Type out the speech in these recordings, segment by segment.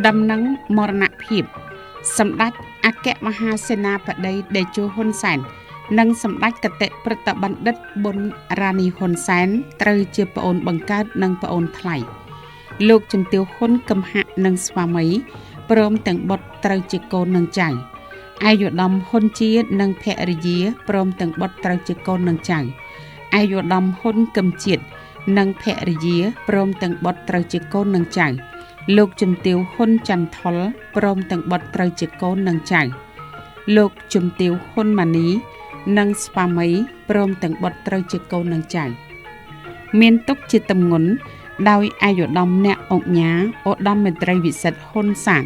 ដំណឹងមរណភាពសម្ដេចអគ្គមហាសេនាបតីតេជោហ៊ុនសែននិងសម្ដេចគតិព្រឹទ្ធបណ្ឌិតប៊ុនរ៉ានីហ៊ុនសែនត្រូវជាប្អូនបង្កើតនិងប្អូនថ្លៃលោកជំទាវហ៊ុនកឹមហៈនិងស្វាមីព្រមទាំងបុត្រត្រូវជាកូននិងចៅអាយុដំហ៊ុនជានិងភរិយាព្រមទាំងបុត្រត្រូវជាកូននិងចៅអាយុដំហ៊ុនកឹមជាតិនិងភរិយាព្រមទាំងបុត្រត្រូវជាកូននិងចៅលោកជំទាវហ៊ុនចន្ទថុលព្រមទាំងបុត្រត្រូវជាកូននិងចៅលោកជំទាវហ៊ុនម៉ានីនិងស្វាមីព្រមទាំងបុត្រត្រូវជាកូននិងចៅមានទុកជាទម្ងន់ដោយអាយុដំអ្នកអង្គញាឧត្តមមេត្រីវិសិទ្ធហ៊ុនសាន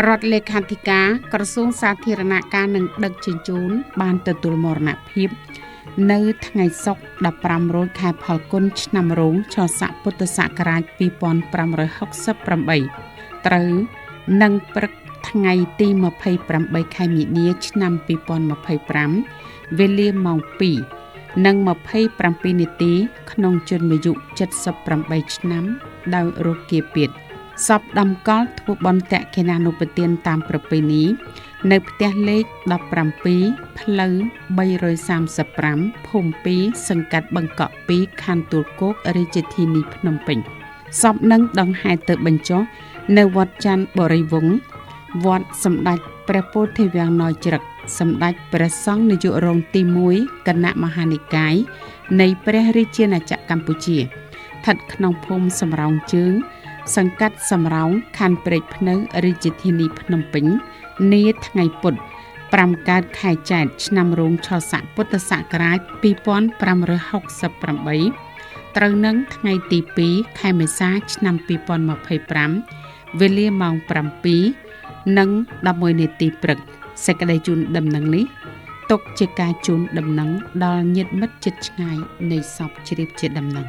រដ្ឋលេខាធិការក្រសួងសាធារណការនិងដឹកជញ្ជូនបានទទួលមរណភាពនៅថ្ងៃសុក្រ15រោចខែផលគុណឆ្នាំរោងចស័កពុទ្ធសករាជ2568ត្រូវនឹងព្រឹកថ្ងៃទី28ខែមីនាឆ្នាំ2025វេលាម៉ោង 2:27 នាទីក្នុងជន្មាយុ78ឆ្នាំដោយរោគាពាតសពដំកល់ធ្វើបុណ្យតក្កិណានុប្បទានតាមប្រពៃណីនៅផ្ទះលេខ17ផ្លូវ335ភូមិ2សង្កាត់បង្កក់2ខណ្ឌទួលគោករាជធានីភ្នំពេញសពនឹងដង្ហែទៅបញ្ចុះនៅវត្តច័ន្ទបរិវង្សវត្តសម្ដេចព្រះពោធិវាំងណយជ្រឹកសម្ដេចព្រះសង្ឃនាយករងទី1គណៈមហានិកាយនៃព្រះរាជាណាចក្រកម្ពុជាស្ថិតក្នុងភូមិសំរោងជើងសង្កាត់សំរោងខណ្ឌព្រែកភ្នៅរាជធានីភ្នំពេញនាថ្ងៃពុធ5កើតខែចែកឆ្នាំរោងឆស័កពុទ្ធសករាជ2568ត្រូវនឹងថ្ងៃទី2ខែមេសាឆ្នាំ2025វេលាម៉ោង 7:11 នាទីព្រឹកសេចក្តីជូនដំណឹងនេះទុកជាការជូនដំណឹងដល់ញាតិមិត្តជិតឆ្ងាយនៃសពជ្រាបជាដំណឹង